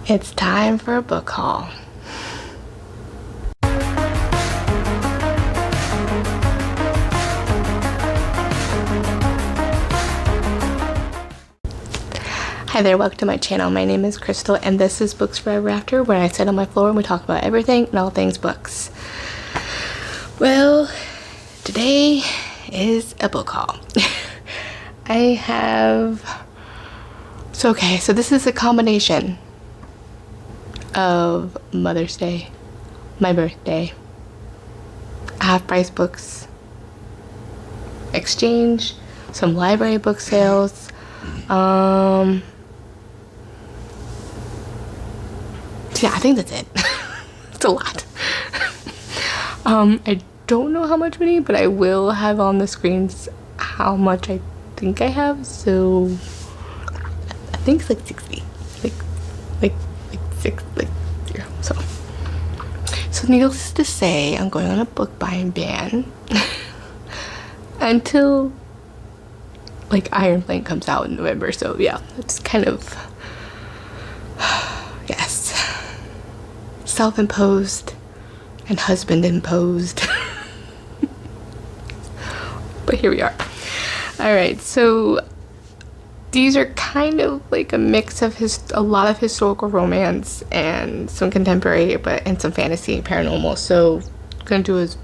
It's time for a book haul. Hi there, welcome to my channel. My name is Crystal and this is Books Forever After, where I sit on my floor and we talk about everything and all things books. Well, today is a book haul. So this is a combination of Mother's Day, my birthday, half-price books, exchange, some library book sales, yeah, I think that's it. It's a lot. I don't know how much money, but I will have on the screens how much I think I have. So I think it's like 60, like 0. So needless to say, I'm going on a book buying ban until like Iron Flame comes out in November. So yeah, it's kind of yes, self-imposed and husband imposed. But here we are. All right, so these are kind of like a mix of a lot of historical romance and some contemporary, and some fantasy and paranormal. So I'm gonna do as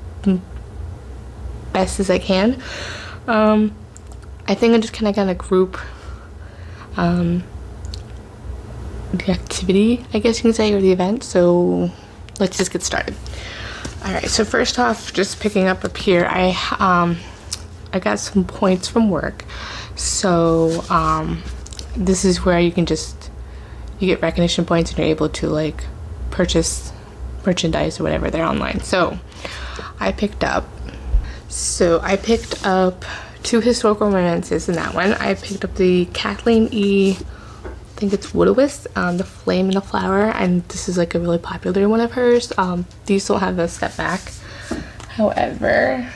best as I can. I think I'm just kind of gonna group the activity, I guess you can say, or the event. So let's just get started. All right, so first off, just picking up here, I got some points from work. So this is where you get recognition points and you're able to like purchase merchandise or whatever there online. So I picked up 2 historical romances in that one. I picked up the Kathleen E. I think it's Woodowist, The Flame and the Flower, and this is like a really popular one of hers. These don't have a step back, however.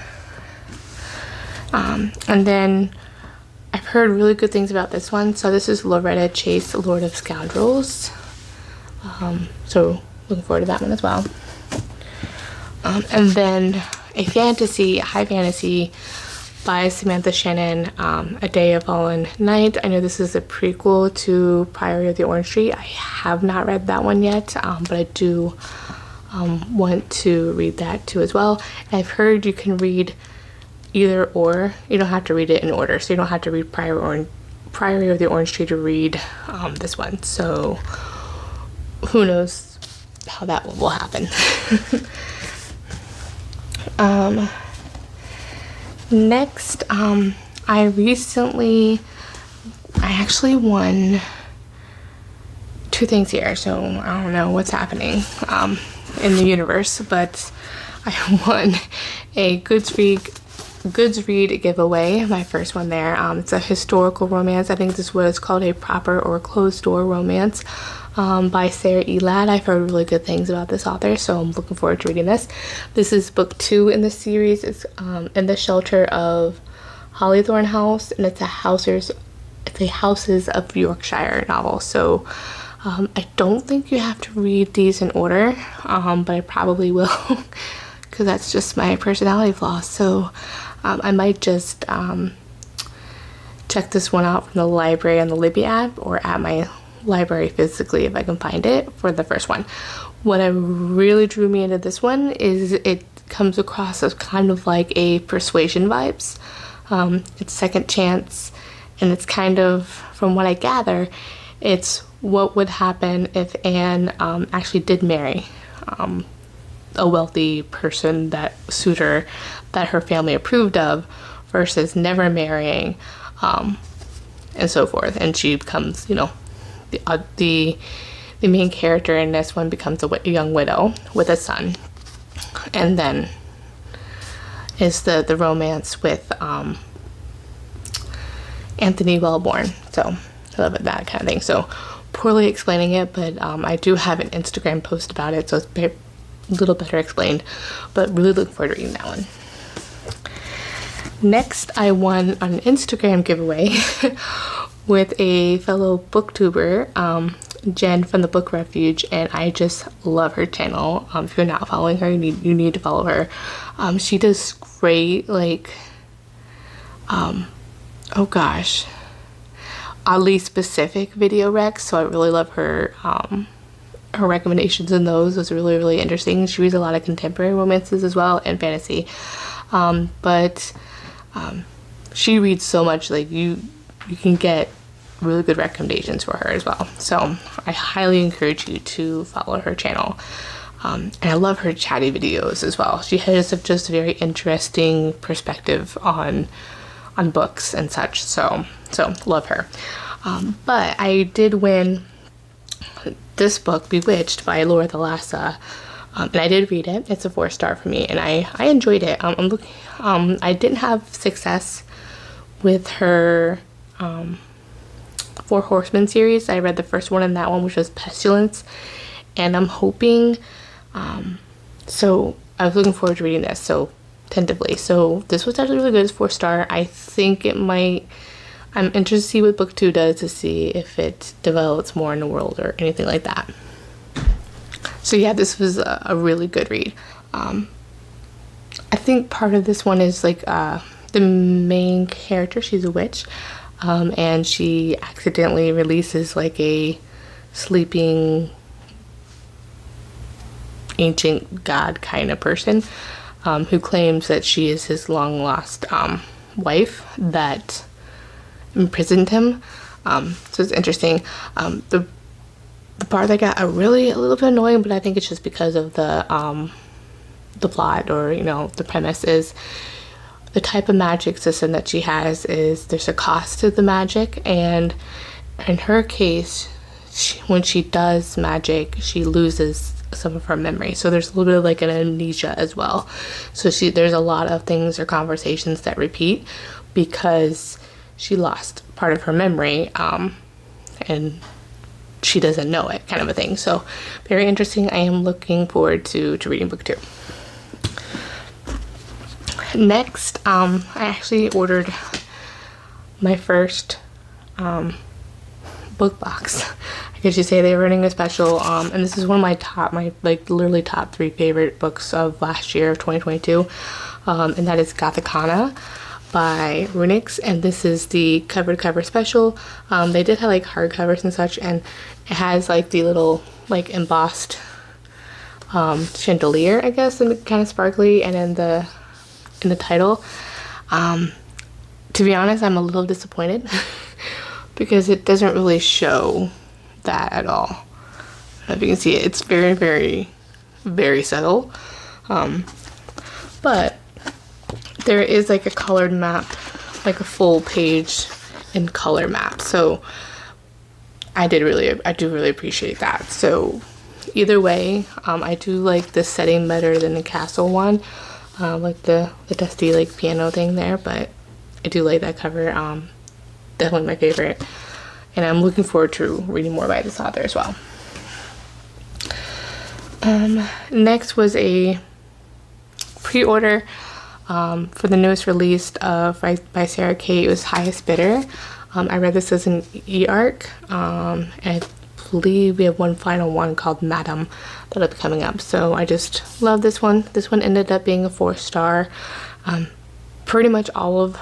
And then I've heard really good things about this one. So this is Loretta Chase, Lord of Scoundrels. So looking forward to that one as well. And then a high fantasy by Samantha Shannon, A Day of Fallen Night. I know this is a prequel to Priory of the Orange Tree. I have not read that one yet, but I do want to read that too as well. And I've heard you can read either or. You don't have to read it in order, so you don't have to read Priory of the Orange Tree to read this one. So who knows how that will happen. Next, I actually won 2 things here, so I don't know what's happening in the universe, but I won a Goodread giveaway, my first one there. It's a historical romance. I think this is what it's called, a proper or closed door romance, by Sarah E. Ladd. I've heard really good things about this author, so I'm looking forward to reading this. This is book 2 in the series. It's In the Shelter of Hollythorn House, and it's a Houses of Yorkshire novel. So I don't think you have to read these in order, but I probably will because that's just my personality flaw. So I might just check this one out from the library on the Libby app or at my library physically if I can find it for the first one. What really drew me into this one is it comes across as kind of like a Persuasion vibes. It's second chance, and it's kind of, from what I gather, it's what would happen if Anne actually did marry a wealthy person, suitor that her family approved of, versus never marrying, and so forth. And she becomes, the main character in this one becomes a young widow with a son, and then is the romance with Anthony Wellborn. So a little bit that kind of thing. So poorly explaining it, but I do have an Instagram post about it, so it's a little better explained, but really looking forward to reading that one. Next, I won an Instagram giveaway with a fellow booktuber, Jen from the Book Refuge, and I just love her channel. If you're not following her, you need to follow her. She does great, like, oh gosh, oddly specific video recs, so I really love her her recommendations in those are really interesting. She reads a lot of contemporary romances as well and fantasy, but she reads so much, like you can get really good recommendations for her as well. So I highly encourage you to follow her channel. And I love her chatty videos as well. She has just a very interesting perspective on books and such. So love her. But I did win this book, Bewitched by Laura Thalassa, and I did read it. It's a 4-star for me, and I enjoyed it. I didn't have success with her 4 Horsemen series. I read the first one in that one, which was Pestilence, and I'm hoping, so I was looking forward to reading this, so tentatively. So this was actually really good. It's 4-star. I think it might, I'm interested to see what Booktube does to see if it develops more in the world or anything like that. So yeah, this was a really good read. I think part of this one is like the main character, she's a witch, and she accidentally releases like a sleeping ancient god kind of person, who claims that she is his long lost wife that imprisoned him. So it's interesting. The part that got a little bit annoying, but I think it's just because of the plot, or the premise is the type of magic system that she has is there's a cost to the magic, and in her case, when she does magic, she loses some of her memory. So there's a little bit of like an amnesia as well. So there's a lot of things or conversations that repeat because she lost part of her memory, and she doesn't know it, kind of a thing. So very interesting. I am looking forward to reading book 2. Next, I actually ordered my first book box. I guess you say they were running a special, and this is one of my literally top 3 favorite books of last year, of 2022, and that is Gothicana by Runix, and this is the cover to cover special. They did have like hardcovers and such, and it has like the little like embossed chandelier, I guess, and kind of sparkly, and in the title. To be honest, I'm a little disappointed because it doesn't really show that at all. I don't know if you can see it. It's very subtle, but there is like a colored map, like a full page in color map. So I do really appreciate that. So either way, I do like this setting better than the castle one, like the dusty like piano thing there, but I do like that cover. Definitely my favorite, and I'm looking forward to reading more by this author as well. Next was a pre-order for the newest release by Sarah Kate. It was Highest Bidder. I read this as an e-arc, and I believe we have one final one called Madam that'll be coming up. So I just love this one. This one ended up being a 4-star. Pretty much all of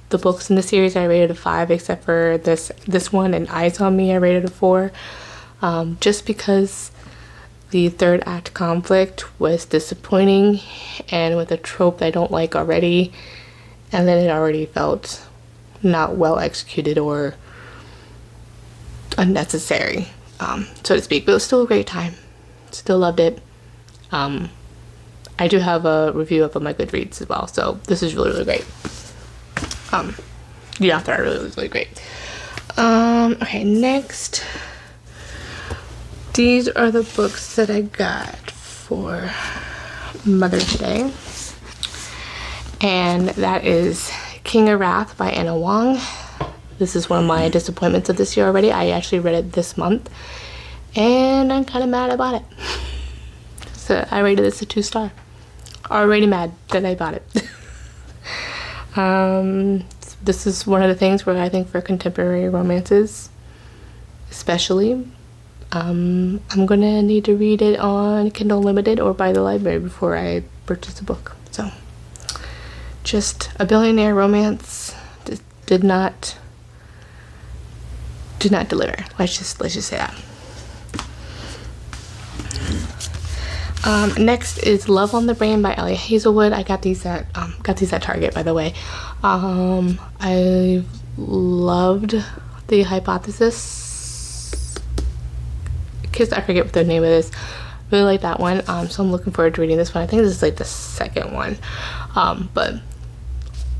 the books in the series I rated a 5, except for this one and Eyes on Me I rated a 4, just because the third act conflict was disappointing and with a trope that I don't like already, and then it already felt not well executed or unnecessary, so to speak. But it was still a great time. Still loved it. I do have a review up on my Goodreads as well, so this is really great. The author I really was really great. Okay, next, these are the books that I got for Mother's Day, and that is King of Wrath by Anna Wong. This is one of my disappointments of this year already. I actually read it this month, and I'm kind of mad about it. So I rated this a 2-star. Already mad that I bought it. It's this is one of the things where I think for contemporary romances especially, I'm gonna need to read it on Kindle Unlimited or by the library before I purchase a book. So just a billionaire romance did not deliver. Let's just say that. Next is Love on the Brain by Ellie Hazelwood. I got these at Target, by the way. I loved The Hypothesis. I forget what the name of this. Really like that one. So I'm looking forward to reading this one. I think this is like the second one. But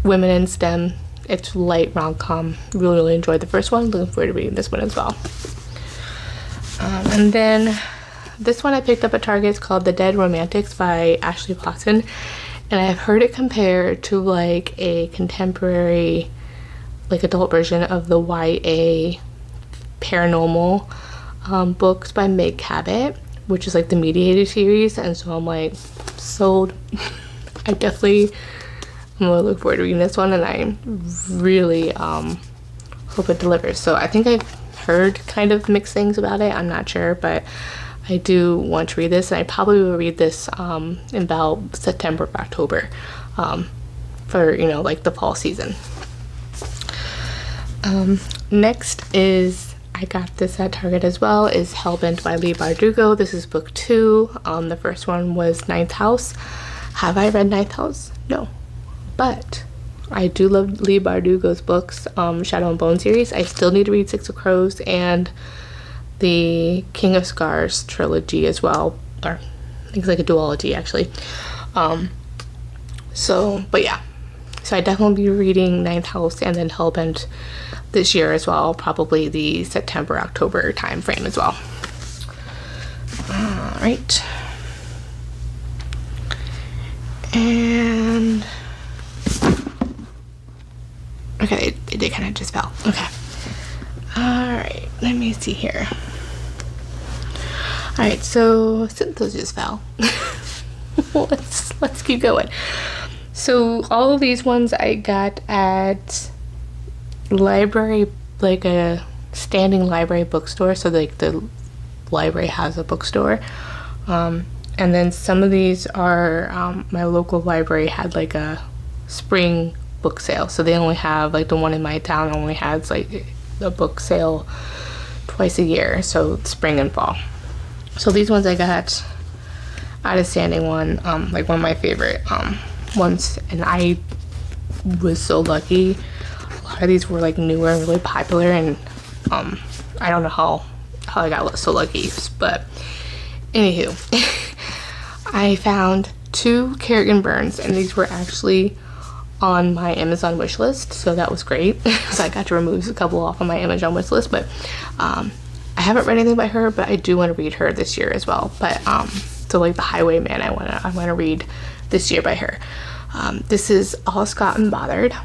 women in STEM, it's light rom-com. Really enjoyed the first one. Looking forward to reading this one as well. And then this one I picked up at Target. It's called The Dead Romantics by Ashley Plotson, and I've heard it compared to like a contemporary, like adult version of the YA paranormal books by Meg Cabot, which is like the Mediator series. And so I'm like sold. I'm really looking forward to reading this one, and I really hope it delivers. So I think I've heard kind of mixed things about it. I'm not sure, but I do want to read this, and I probably will read this in about September or October for, you know, like the fall season. Next is, I got this at Target as well, is Hellbent by Leigh Bardugo. This is book 2. The first one was Ninth House. Have I read Ninth House? No. But I do love Leigh Bardugo's books, Shadow and Bone series. I still need to read Six of Crows and the King of Scars trilogy as well, or I think it's like a duology actually. But yeah, so I definitely be reading Ninth House and then Hellbent this year as well, probably the September-October time frame as well. All right, and okay, they kind of just fell. Okay. All right, let me see here. All right, so since those just fell, let's keep going. So all of these ones I got at library, like a standing library bookstore. So like the library has a bookstore, and then some of these are my local library had like a spring book sale. So they only have, like the one in my town only has like a book sale twice a year, so spring and fall. So these ones I got at a standing one, like one of my favorite ones, and I was so lucky. A lot of these were like newer and really popular, and I don't know how I got so lucky, but anywho, I found 2 Kerrigan Burns, and these were actually on my Amazon wish list, so that was great. So I got to remove a couple off on my Amazon wish list, but I haven't read anything by her, but I do want to read her this year as well. But so like The Highwayman, I want to read this year by her. This is All Scott and Bothered,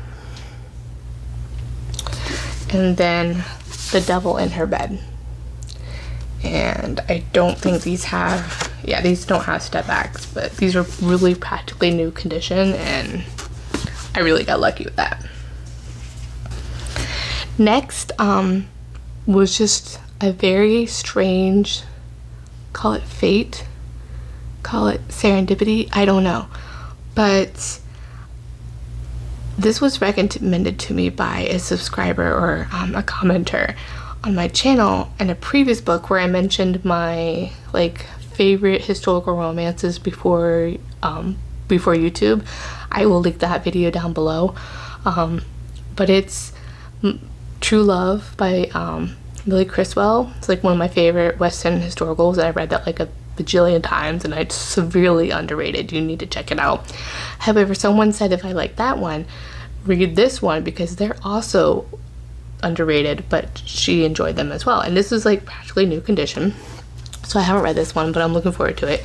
and then The Devil in Her Bed. And I don't think these have, yeah, these don't have step backs, but these are really practically new condition, and I really got lucky with that. Next was just a very strange, call it fate, call it serendipity, I don't know, but this was recommended to me by a subscriber or a commenter on my channel in a previous book where I mentioned my like favorite historical romances before YouTube. I will link that video down below, but it's True Love by Millie Criswell. It's like one of my favorite Western historicals, and I read that like a bajillion times, and it's severely underrated. You need to check it out. However, someone said if I like that one, read this one because they're also underrated, but she enjoyed them as well. And this is like practically new condition, so I haven't read this one, but I'm looking forward to it.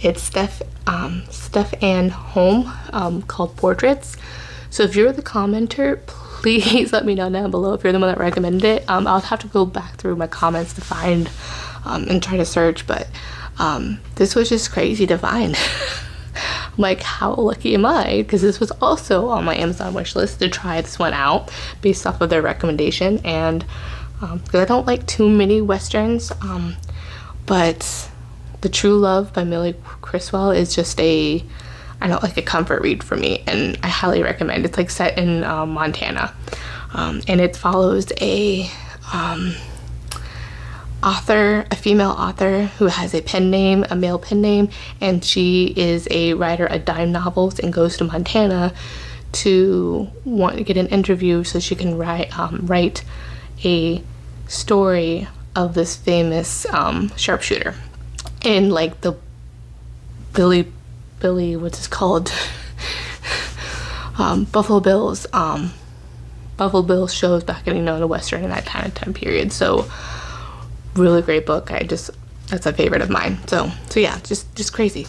It's Steph Ann Holm, called Portraits. So if you're the commenter, please let me know down below if you're the one that recommended it. I'll have to go back through my comments to find and try to search, but this was just crazy to find. I'm like, how lucky am I? Because this was also on my Amazon wish list to try this one out based off of their recommendation. And because I don't like too many westerns, but The True Love by Millie Criswell is just a comfort read for me, and I highly recommend. It's like set in Montana, and it follows a female author who has a male pen name, and she is a writer of dime novels and goes to Montana to want to get an interview so she can write a story of this famous sharpshooter in like the Billy what's this called Buffalo Bills shows back in the Western in that kind of time period. So really great book. That's a favorite of mine. So yeah, just crazy.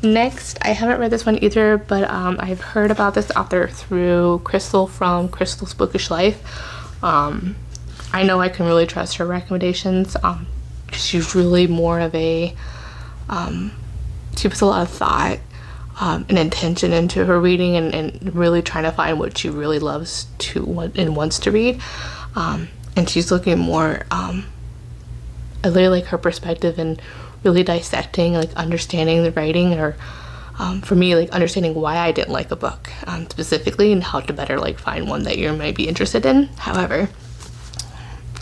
Next, I haven't read this one either, but I've heard about this author through Crystal from Crystal's Bookish Life. I know I can really trust her recommendations. She's really more of a she puts a lot of thought and intention into her reading, and really trying to find what she really loves and wants to read. And she's looking more I really like her perspective and really dissecting, like understanding the writing, or for me, like understanding why I didn't like a book specifically, and how to better like find one that you might be interested in. However,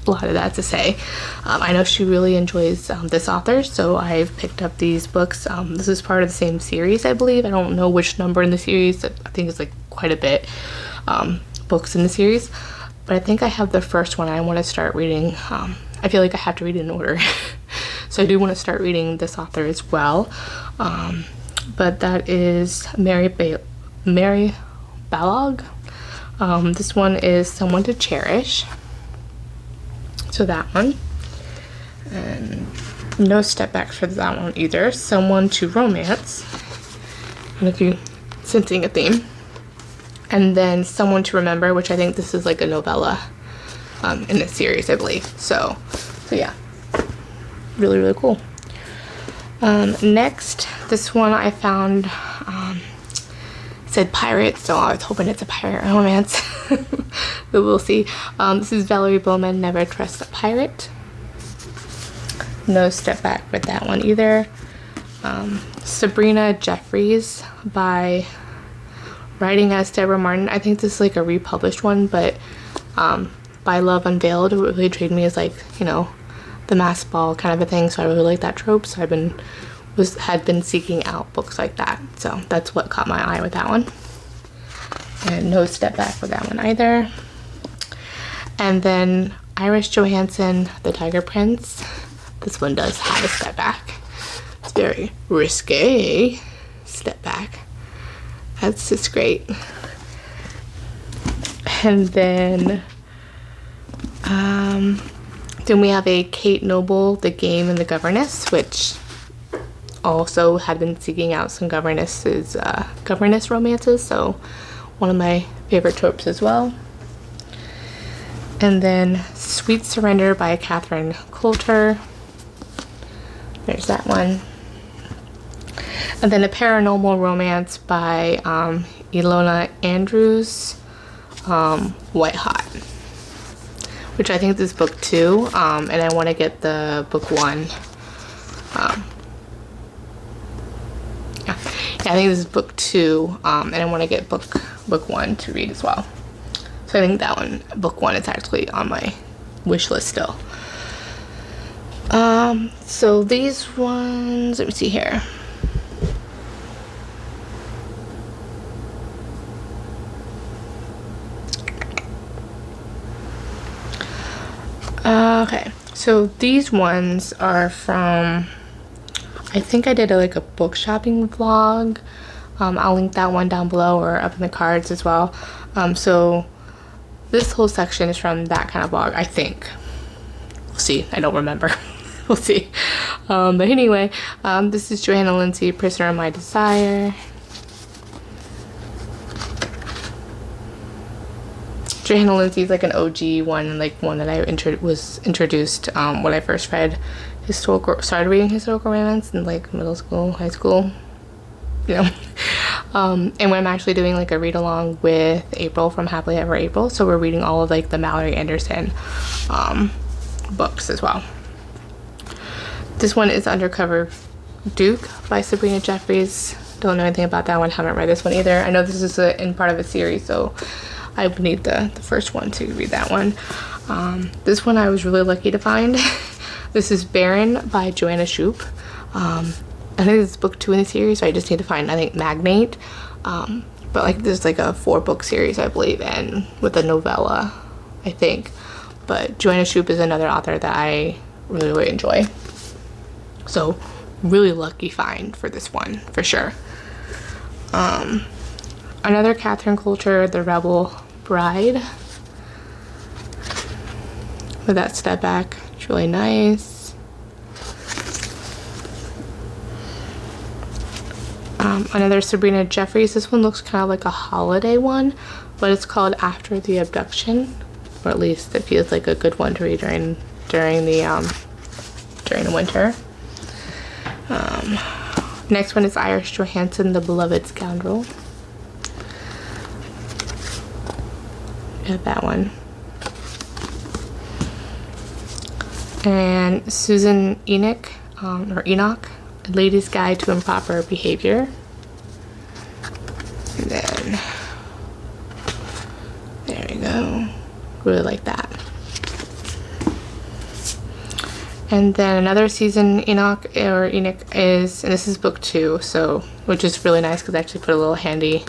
a lot of that to say, I know she really enjoys this author, so I've picked up these books. This is part of the same series, I believe. I don't know which number in the series. I think it's like quite a bit books in the series, but I think I have the first one I want to start reading. I feel like I have to read it in order. So I do want to start reading this author as well. But that is Mary Balog. This one is Someone to Cherish. So that one. And no step backs for that one either. Someone to Romance. And if you're sensing a theme. And then Someone to Remember, which I think this is like a novella in this series, I believe. So yeah. Really, really cool. Next, this one I found said pirate, so I was hoping it's a pirate romance, but we'll see. This is Valerie Bowman, Never Trust a Pirate. No step back with that one either. Sabrina Jeffries by Writing as Deborah Martin. I think this is like a republished one, but by Love Unveiled, it really intrigued me as like, the mass ball kind of a thing, so I really like that trope. So had been seeking out books like that, so that's what caught my eye with that one. And no step back with that one either. And then Iris Johansson, The Tiger Prince. This one does have a step back. It's very risque step back. That's just great. And then we have a Kate Noble, The Game and the Governess, which also had been seeking out some governess romances, so one of my favorite tropes as well. And then Sweet Surrender by Catherine Coulter. There's that one. And then a paranormal romance by Ilona Andrews, White Hot, which I think this is book 2, and I want to get the book 1. Yeah, I think this is book 2, and I want to get book 1 to read as well. So I think that one, book 1, is actually on my wish list still. So these ones, let me see here. Okay, so these ones are from, I think I did a book shopping vlog. I'll link that one down below or up in the cards as well. So this whole section is from that kind of vlog, I think. We'll see, I don't remember. We'll see. But anyway, this is Johanna Lindsey, Prisoner of My Desire. Johanna Lindsey's like an OG one, like one that I was introduced when I first read started reading historical romance in like middle school, high school, you know. And when I'm actually doing like a read along with April from Happily Ever April, so we're reading all of like the Mallory Anderson books as well. This one is Undercover Duke by Sabrina Jeffries. Don't know anything about that one, haven't read this one either. I know this is in part of a series, so I would need the first one to read that one. This one I was really lucky to find. This is Baron by Joanna Shupe. I think it's book 2 in the series, so I just need to find, I think, Magnate. But like there's like a 4-book series, I believe, and with a novella, I think. But Joanna Shupe is another author that I really, really enjoy. So really lucky find for this one, for sure. Another Catherine Coulter, The Rebel Bride. With that step back, it's really nice. Another Sabrina Jeffries. This one looks kind of like a holiday one, but it's called After the Abduction, or at least it feels like a good one to read during the winter. Next one is Iris Johansson, The Beloved Scoundrel. Got that one. And Susan Enoch, A Lady's Guide to Improper Behavior. And then, there we go. Really like that. And then another season Enoch is, and this is book 2, so, which is really nice because I actually put a little handy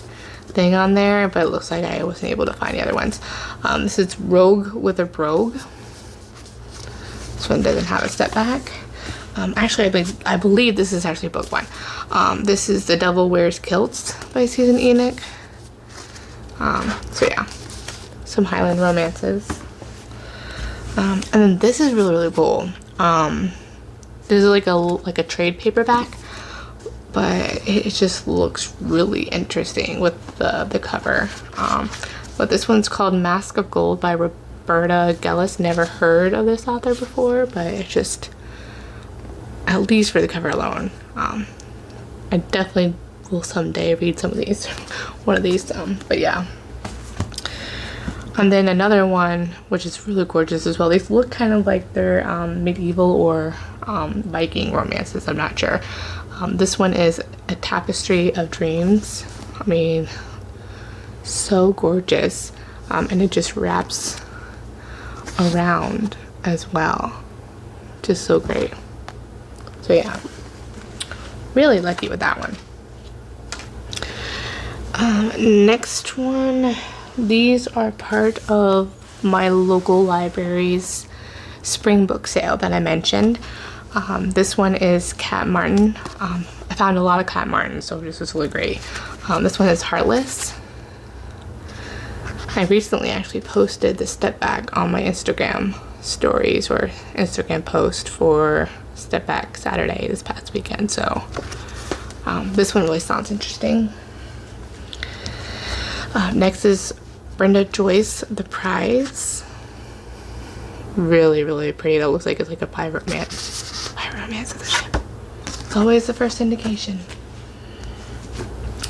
thing on there, but it looks like I wasn't able to find the other ones. This is Rogue with a Brogue. This one doesn't have a step back. Actually, I believe this is actually book 1. This is The Devil Wears Kilts by Susan Enoch. So yeah, some Highland romances. And then this is really, really cool. This is like a trade paperback, but it just looks really interesting with the cover. But this one's called Mask of Gold by Roberta Gellis. Never heard of this author before, but it's just, at least for the cover alone, I definitely will someday read some of these, one of these, but yeah. And then another one, which is really gorgeous as well. These look kind of like they're medieval or Viking romances, I'm not sure. This one is A Tapestry of Dreams. I mean, so gorgeous. And it just wraps around as well. Just so great. So yeah, really lucky with that one. Next one. These are part of my local library's spring book sale that I mentioned. This one is Cat Martin. I found a lot of Cat Martin, so this was really great. This one is Heartless. I recently actually posted the step back on my Instagram stories or Instagram post for Step Back Saturday this past weekend, so this one really sounds interesting. Next is Brenda Joyce, The Prize. Really, really pretty. That looks like it's like a pirate romance. Pirate romance of the ship. It's always the first indication.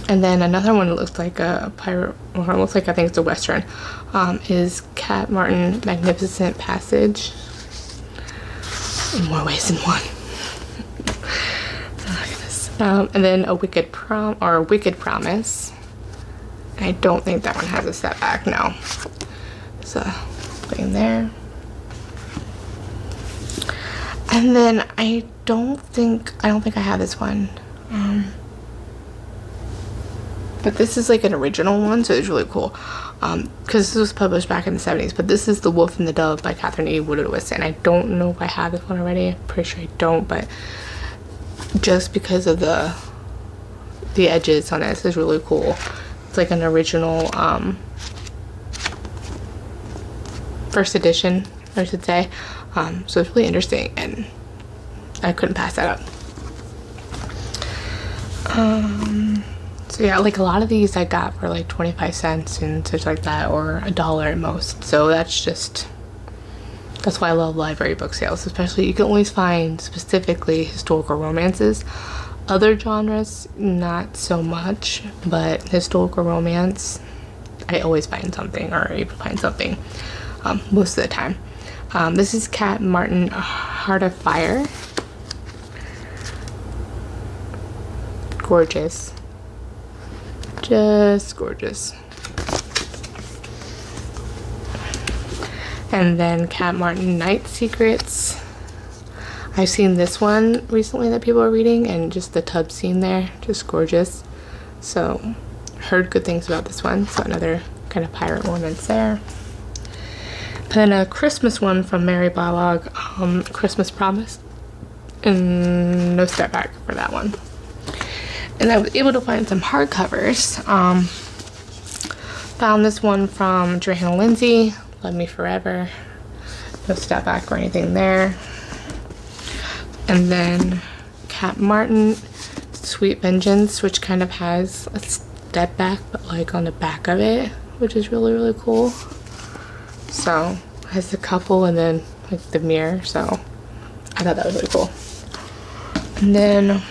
And then another one that looks like a pirate, or it looks like, I think it's a western, is Cat Martin, Magnificent Passage. In more ways than one. Oh, goodness. And then a Wicked Promise. I don't think that one has a step back, no. So, putting there. And then I don't think I have this one. But this is like an original one, so it's really cool. Because this was published back in the 70s. But this is The Wolf and the Dove by Catherine E. Woodowitz. And I don't know if I have this one already. I'm pretty sure I don't, but just because of the edges on this is really cool. It's like an original first edition, I should say. So it's really interesting, and I couldn't pass that up. So yeah, like a lot of these I got for like 25 cents and such like that, or $1 at most. So that's why I love library book sales. Especially, you can always find specifically historical romances. Other genres, not so much, but historical romance, I always find something, or able to find something most of the time. This is Kat Martin, Heart of Fire. Gorgeous. Just gorgeous. And then Kat Martin, Night Secrets. I've seen this one recently that people are reading, and just the tub scene there, just gorgeous. So heard good things about this one. So another kind of pirate romance there. And then a Christmas one from Mary Barlog, Christmas Promise, and no step back for that one. And I was able to find some hardcovers. Found this one from Johanna Lindsay, Love Me Forever, no step back or anything there. And then Kat Martin, Sweet Vengeance, which kind of has a step back, but like on the back of it, which is really, really cool. So it has the couple and then like the mirror, so I thought that was really cool. And then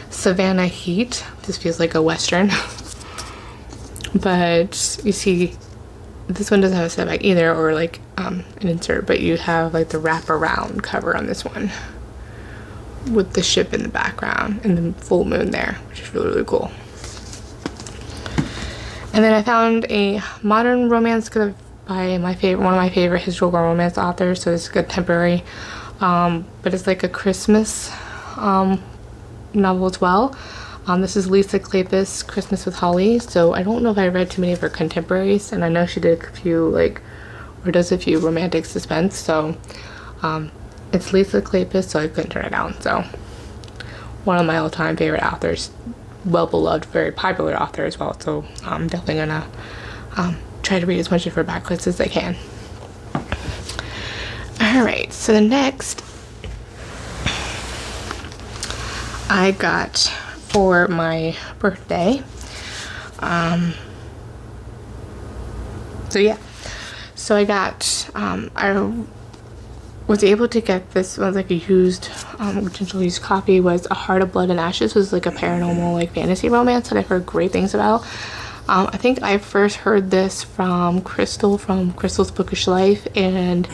Savannah Heat, this feels like a Western. But you see, this one doesn't have a step back either, or like an insert, but you have like the wraparound cover on this one with the ship in the background and the full moon there, which is really, really cool. And then I found a modern romance by one of my favorite historical romance authors, so it's contemporary, but it's like a Christmas novel as well. This is Lisa Kleypas, Christmas with Holly. So I don't know if I read too many of her contemporaries, and I know she did a few does a few romantic suspense. So it's Lisa Kleypas, so I couldn't turn it down. So one of my all-time favorite authors, well beloved, very popular author as well. So I'm definitely gonna try to read as much of her backlist as I can. All right, so the next I got for my birthday. So I got I was able to get this one, like a used potential used copy, was A Heart of Blood and Ashes. It was like a paranormal like fantasy romance that I've heard great things about. I think I first heard this from Crystal from Crystal's Bookish Life, and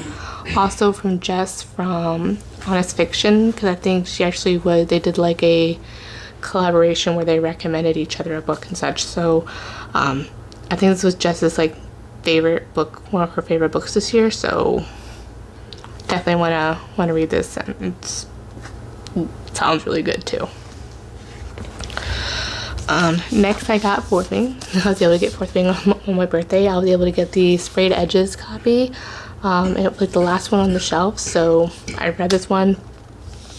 also from Jess from Honest Fiction, because I think they did like a collaboration where they recommended each other a book and such. So I think this was Jess's like favorite book, one of her favorite books this year, so definitely want to read this, and it sounds really good too. Next I got Fourth Wing. I was able to get Fourth Wing on my birthday. I was able to get the Sprayed Edges copy, and it was like the last one on the shelf, so I read this one.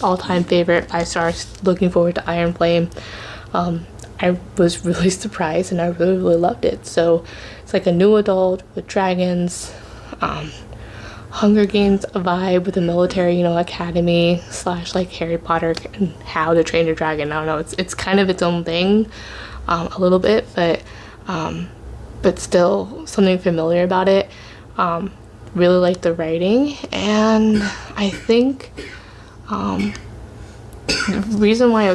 All-time favorite, 5 stars. Looking forward to Iron Flame. I was really surprised, and I really, really loved it. So it's like a new adult with dragons, Hunger Games vibe with a military, academy / like Harry Potter and How to Train Your Dragon. I don't know, it's kind of its own thing, a little bit, but still something familiar about it. Really like the writing, and I think the reason why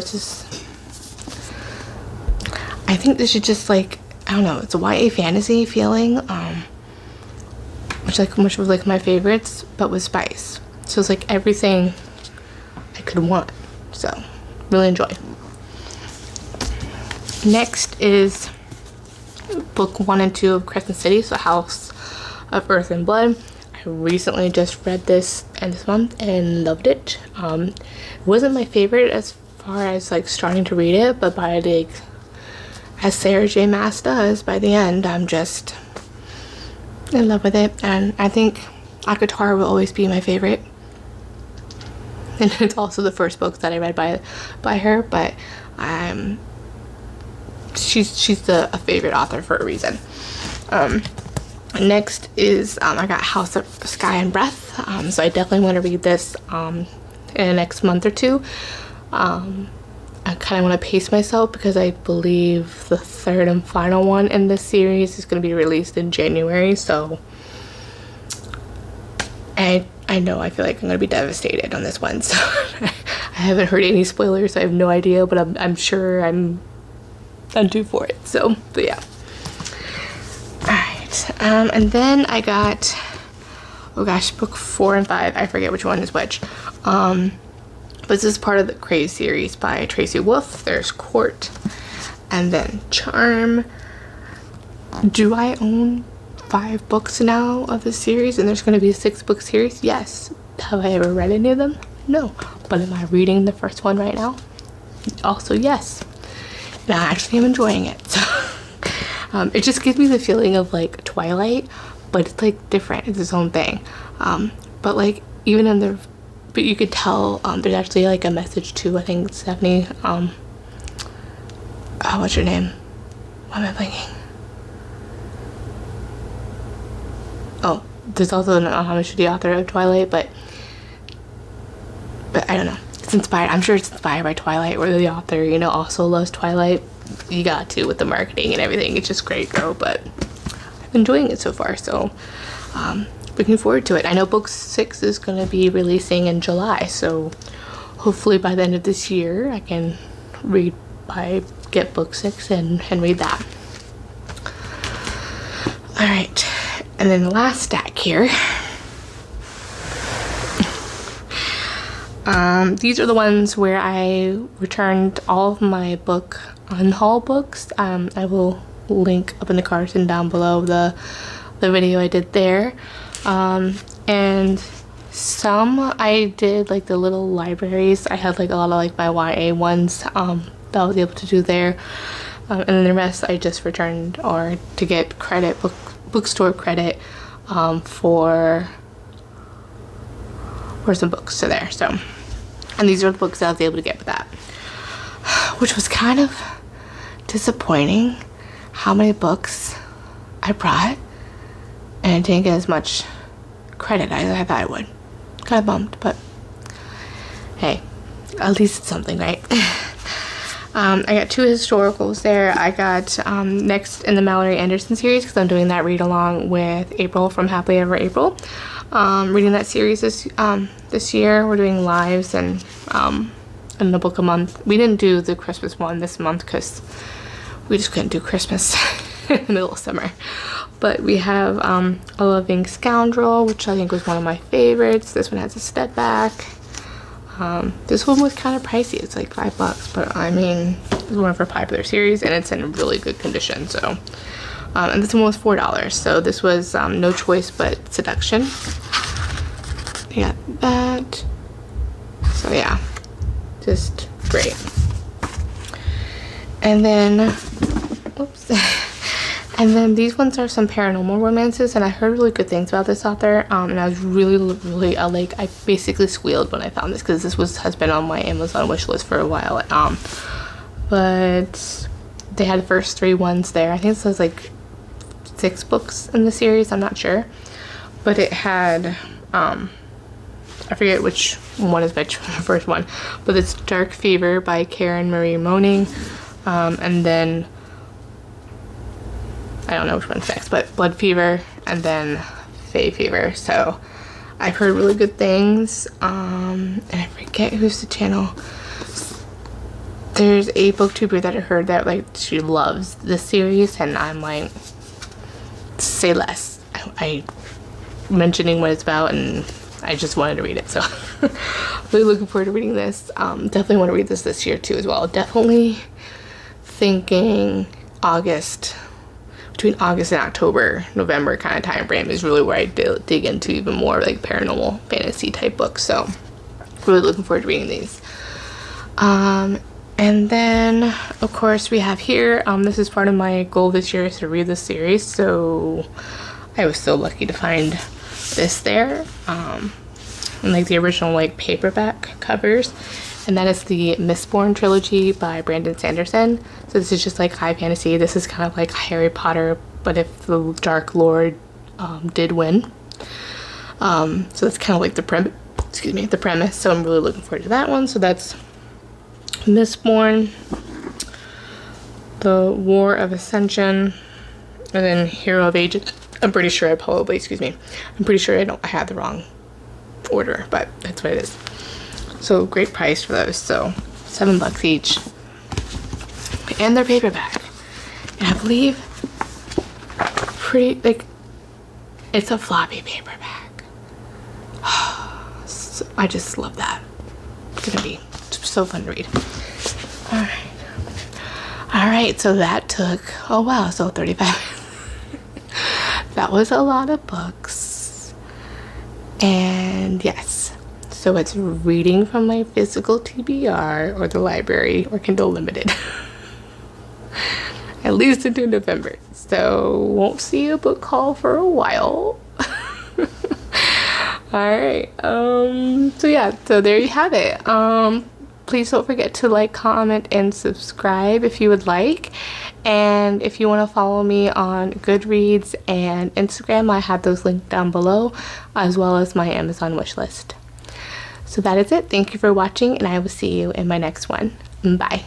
I think this is just like, I don't know, it's a YA fantasy feeling, which was like my favorites, but with spice. So it's like everything I could want. So really enjoy. Next is book 1 and 2 of Crescent City, so House of Earth and Blood. I recently just read this this month and loved it. It wasn't my favorite as far as like starting to read it, but as Sarah J. Maas does, by the end, I'm just in love with it. And I think Akatar will always be my favorite. And it's also the first book that I read by her, but she's a favorite author for a reason. Next is I got House of Sky and Breath. So I definitely want to read this in the next month or two. I kind of want to pace myself because I believe the third and final one in this series is going to be released in January. So I know I feel like I'm going to be devastated on this one. So I haven't heard any spoilers. So I have no idea, but I'm sure I'm due for it. So yeah. Alright. And then I got, oh gosh, book 4 and 5. I forget which one is which. But this is part of the Crave series by Tracy Wolff. There's Court and then Charm. Do I own 5 books now of this series, and there's going to be a 6-book series? Yes. Have I ever read any of them? No. But am I reading the first one right now? Also yes. And I actually am enjoying it. So it just gives me the feeling of like Twilight, but it's like different. It's its own thing. But like even in the, but you could tell there's actually like a message to, I think, Stephanie. Oh, what's your name? What am I blanking? Oh, there's also an homage to the author of Twilight, but I don't know. It's inspired. I'm sure it's inspired by Twilight, or the author, you know, also loves Twilight. You got to with the marketing and everything. It's just great, though. But I'm enjoying it so far, so looking forward to it. I know book 6 is going to be releasing in July, so hopefully by the end of this year I can get book 6 and read that. All right. And then the last stack here. These are the ones where I returned all of my book Unhaul books. I will link up in the cards and down below the video I did there. And some I did like the little libraries. I had like a lot of like my YA ones that I was able to do there. And then the rest I just returned, or to get credit, bookstore credit for some books to there. So, and these are the books that I was able to get with that, which was kind of disappointing how many books I brought and I didn't get as much credit as I thought I would. Kind of bummed, but hey, at least it's something, right? I got 2 historicals there. I got next in the Mallory Anderson series, because I'm doing that read along with April from Happily Ever April. Reading that series this year. We're doing lives and a book a month. We didn't do the Christmas one this month because we just couldn't do Christmas in the middle of summer. But we have A Loving Scoundrel, which I think was one of my favorites. This one has a step back. This one was kind of pricey. It's like $5, but I mean, it's one of her popular series and it's in really good condition. So, and this one was $4. So this was No Choice But Seduction. You got that. So yeah, just great. And then, oops. And then these ones are some paranormal romances, and I heard really good things about this author, and I was really like, I basically squealed when I found this, because this has been on my Amazon wish list for a while. But they had the first 3 ones there. I think it says like 6 books in the series, I'm not sure, but it had I forget which one is which, the first one, but it's Dark Fever by Karen Marie Moning, and then I don't know which one's next, but Blood Fever and then Fae Fever. So I've heard really good things. And I forget who's the channel. There's a booktuber that I heard that like she loves this series, and I'm like, say less. I mentioning what it's about, and I just wanted to read it. So really looking forward to reading this. Definitely want to read this year too as well. Definitely thinking August. Between August and October, November kind of time frame is really where I dig into even more like paranormal fantasy type books. So really looking forward to reading these. And then of course we have here, this is part of my goal this year, is to read this series. So I was so lucky to find this there. And like the original like paperback covers. And that is the Mistborn trilogy by Brandon Sanderson. So this is just like high fantasy. This is kind of like Harry Potter, but if the Dark Lord did win. So that's kind of like the premise. So I'm really looking forward to that one. So that's Mistborn, The War of Ascension, and then Hero of Ages. I'm pretty sure I probably, excuse me, I'm pretty sure I had the wrong order, but that's what it is. So great price for those. So $7 each, and they're paperback, and I believe pretty, like, it's a floppy paperback. So I just love that. It's gonna be so fun to read. All right, so that took, oh wow, so 35 that was a lot of books. And yes, so it's reading from my physical TBR or the library or Kindle Limited at least into November. So won't see a book haul for a while. All right, so yeah, so there you have it. Please don't forget to like, comment, and subscribe if you would like. And if you want to follow me on Goodreads and Instagram, I have those linked down below, as well as my Amazon wishlist. So that is it. Thank you for watching, and I will see you in my next one. Bye.